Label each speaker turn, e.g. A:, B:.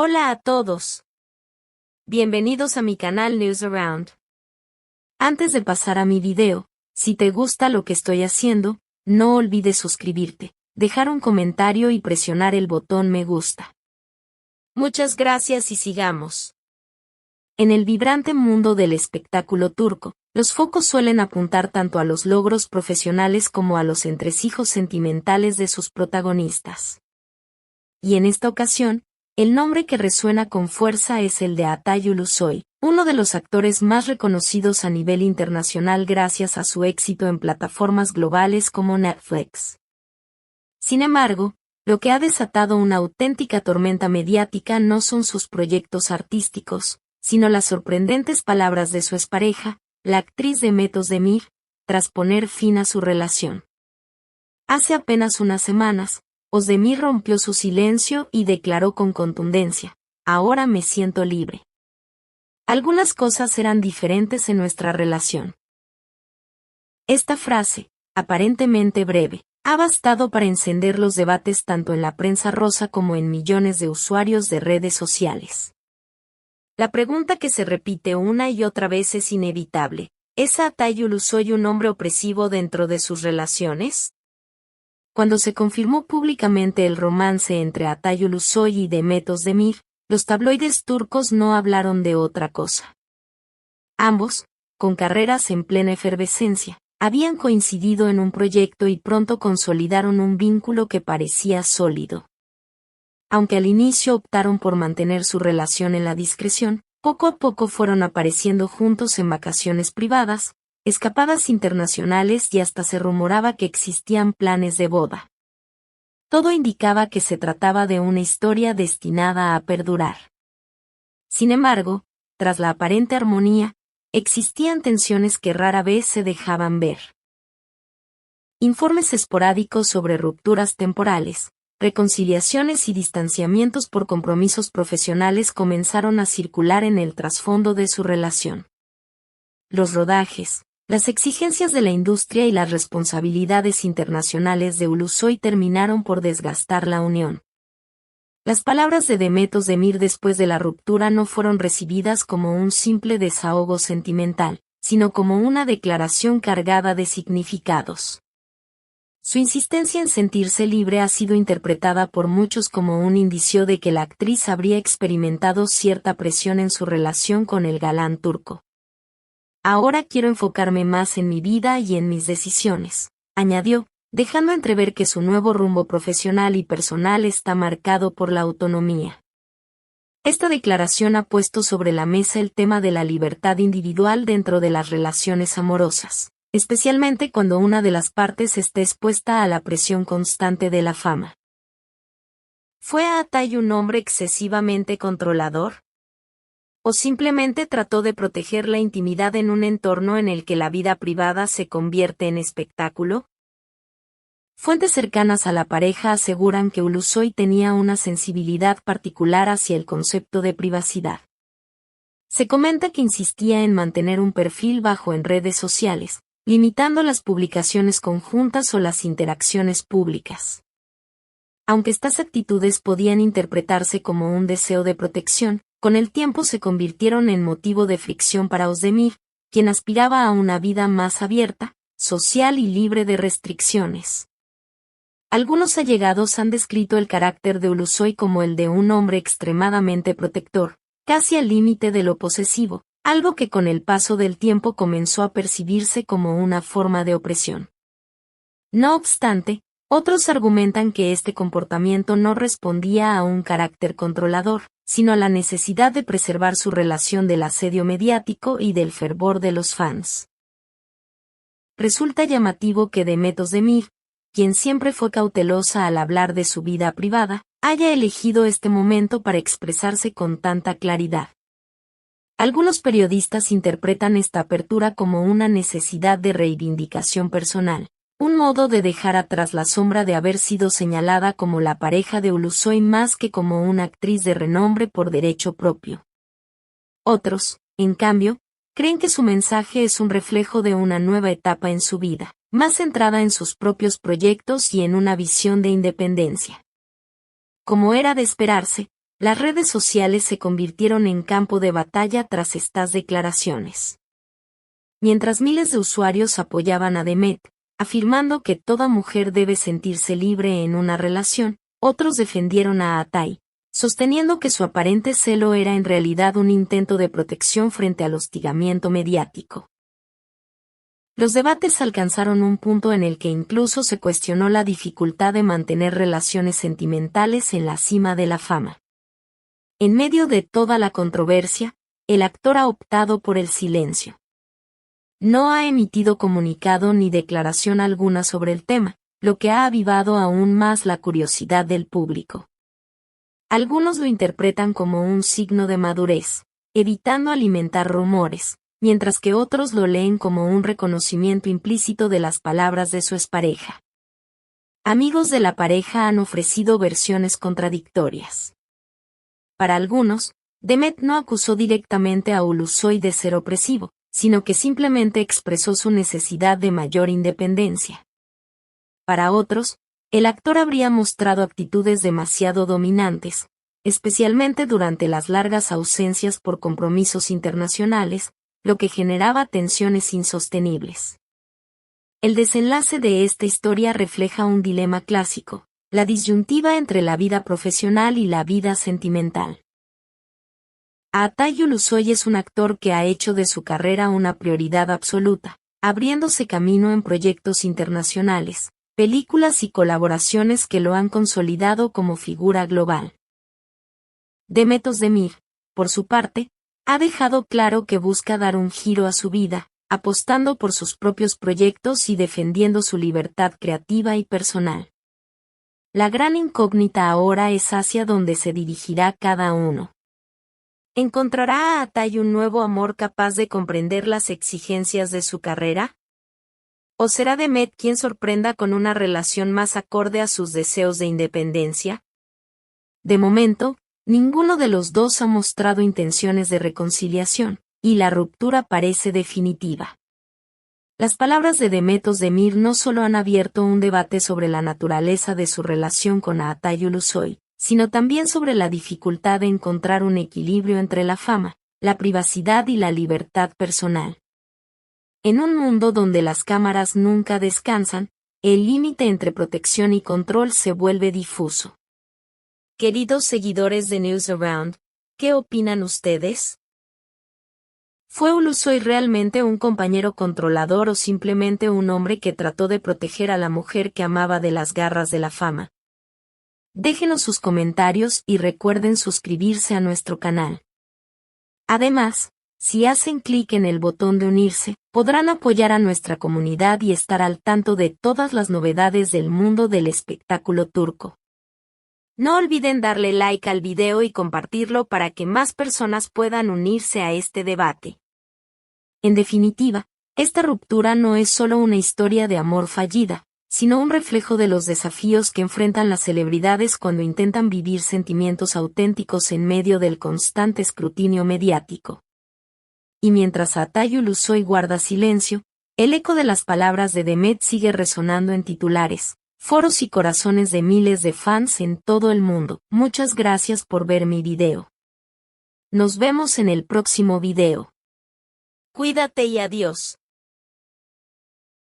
A: Hola a todos. Bienvenidos a mi canal News Around. Antes de pasar a mi video, si te gusta lo que estoy haciendo, no olvides suscribirte, dejar un comentario y presionar el botón me gusta. Muchas gracias y sigamos. En el vibrante mundo del espectáculo turco, los focos suelen apuntar tanto a los logros profesionales como a los entresijos sentimentales de sus protagonistas. Y en esta ocasión, el nombre que resuena con fuerza es el de Atay Ulusoy, uno de los actores más reconocidos a nivel internacional gracias a su éxito en plataformas globales como Netflix. Sin embargo, lo que ha desatado una auténtica tormenta mediática no son sus proyectos artísticos, sino las sorprendentes palabras de su expareja, la actriz Demet Özdemir, tras poner fin a su relación. Hace apenas unas semanas, Özdemir rompió su silencio y declaró con contundencia: "Ahora me siento libre". Algunas cosas eran diferentes en nuestra relación. Esta frase, aparentemente breve, ha bastado para encender los debates tanto en la prensa rosa como en millones de usuarios de redes sociales. La pregunta que se repite una y otra vez es inevitable: ¿es Atay Ulusoy un hombre opresivo dentro de sus relaciones? Cuando se confirmó públicamente el romance entre Atay Ulusoy y Demet Özdemir, los tabloides turcos no hablaron de otra cosa. Ambos, con carreras en plena efervescencia, habían coincidido en un proyecto y pronto consolidaron un vínculo que parecía sólido. Aunque al inicio optaron por mantener su relación en la discreción, poco a poco fueron apareciendo juntos en vacaciones privadas, escapadas internacionales y hasta se rumoraba que existían planes de boda. Todo indicaba que se trataba de una historia destinada a perdurar. Sin embargo, tras la aparente armonía, existían tensiones que rara vez se dejaban ver. Informes esporádicos sobre rupturas temporales, reconciliaciones y distanciamientos por compromisos profesionales comenzaron a circular en el trasfondo de su relación. Los rodajes, las exigencias de la industria y las responsabilidades internacionales de Ulusoy terminaron por desgastar la unión. Las palabras de Demet Özdemir después de la ruptura no fueron recibidas como un simple desahogo sentimental, sino como una declaración cargada de significados. Su insistencia en sentirse libre ha sido interpretada por muchos como un indicio de que la actriz habría experimentado cierta presión en su relación con el galán turco. "Ahora quiero enfocarme más en mi vida y en mis decisiones", añadió, dejando entrever que su nuevo rumbo profesional y personal está marcado por la autonomía. Esta declaración ha puesto sobre la mesa el tema de la libertad individual dentro de las relaciones amorosas, especialmente cuando una de las partes esté expuesta a la presión constante de la fama. ¿Fue Atay un hombre excesivamente controlador? ¿O simplemente trató de proteger la intimidad en un entorno en el que la vida privada se convierte en espectáculo? Fuentes cercanas a la pareja aseguran que Ulusoy tenía una sensibilidad particular hacia el concepto de privacidad. Se comenta que insistía en mantener un perfil bajo en redes sociales, limitando las publicaciones conjuntas o las interacciones públicas. Aunque estas actitudes podían interpretarse como un deseo de protección, con el tiempo se convirtieron en motivo de fricción para Özdemir, quien aspiraba a una vida más abierta, social y libre de restricciones. Algunos allegados han descrito el carácter de Ulusoy como el de un hombre extremadamente protector, casi al límite de lo posesivo, algo que con el paso del tiempo comenzó a percibirse como una forma de opresión. No obstante, otros argumentan que este comportamiento no respondía a un carácter controlador, sino a la necesidad de preservar su relación del asedio mediático y del fervor de los fans. Resulta llamativo que Demet Özdemir, quien siempre fue cautelosa al hablar de su vida privada, haya elegido este momento para expresarse con tanta claridad. Algunos periodistas interpretan esta apertura como una necesidad de reivindicación personal, un modo de dejar atrás la sombra de haber sido señalada como la pareja de Ulusoy más que como una actriz de renombre por derecho propio. Otros, en cambio, creen que su mensaje es un reflejo de una nueva etapa en su vida, más centrada en sus propios proyectos y en una visión de independencia. Como era de esperarse, las redes sociales se convirtieron en campo de batalla tras estas declaraciones. Mientras miles de usuarios apoyaban a Demet, afirmando que toda mujer debe sentirse libre en una relación, otros defendieron a Atay, sosteniendo que su aparente celo era en realidad un intento de protección frente al hostigamiento mediático. Los debates alcanzaron un punto en el que incluso se cuestionó la dificultad de mantener relaciones sentimentales en la cima de la fama. En medio de toda la controversia, el actor ha optado por el silencio. No ha emitido comunicado ni declaración alguna sobre el tema, lo que ha avivado aún más la curiosidad del público. Algunos lo interpretan como un signo de madurez, evitando alimentar rumores, mientras que otros lo leen como un reconocimiento implícito de las palabras de su expareja. Amigos de la pareja han ofrecido versiones contradictorias. Para algunos, Demet no acusó directamente a Ulusoy de ser opresivo, sino que simplemente expresó su necesidad de mayor independencia. Para otros, el actor habría mostrado actitudes demasiado dominantes, especialmente durante las largas ausencias por compromisos internacionales, lo que generaba tensiones insostenibles. El desenlace de esta historia refleja un dilema clásico, la disyuntiva entre la vida profesional y la vida sentimental. Atay Ulusoy es un actor que ha hecho de su carrera una prioridad absoluta, abriéndose camino en proyectos internacionales, películas y colaboraciones que lo han consolidado como figura global. Demet Özdemir, por su parte, ha dejado claro que busca dar un giro a su vida, apostando por sus propios proyectos y defendiendo su libertad creativa y personal. La gran incógnita ahora es hacia dónde se dirigirá cada uno. ¿Encontrará a Atay un nuevo amor capaz de comprender las exigencias de su carrera? ¿O será Demet quien sorprenda con una relación más acorde a sus deseos de independencia? De momento, ninguno de los dos ha mostrado intenciones de reconciliación, y la ruptura parece definitiva. Las palabras de Demet Özdemir no solo han abierto un debate sobre la naturaleza de su relación con Atay Ulusoy, sino también sobre la dificultad de encontrar un equilibrio entre la fama, la privacidad y la libertad personal. En un mundo donde las cámaras nunca descansan, el límite entre protección y control se vuelve difuso. Queridos seguidores de News Around, ¿qué opinan ustedes? ¿Fue Ulusoy realmente un compañero controlador o simplemente un hombre que trató de proteger a la mujer que amaba de las garras de la fama? Déjenos sus comentarios y recuerden suscribirse a nuestro canal. Además, si hacen clic en el botón de unirse, podrán apoyar a nuestra comunidad y estar al tanto de todas las novedades del mundo del espectáculo turco. No olviden darle like al video y compartirlo para que más personas puedan unirse a este debate. En definitiva, esta ruptura no es solo una historia de amor fallida, sino un reflejo de los desafíos que enfrentan las celebridades cuando intentan vivir sentimientos auténticos en medio del constante escrutinio mediático. Y mientras Atay Ulusoy guarda silencio, el eco de las palabras de Demet sigue resonando en titulares, foros y corazones de miles de fans en todo el mundo. Muchas gracias por ver mi video. Nos vemos en el próximo video. Cuídate y adiós.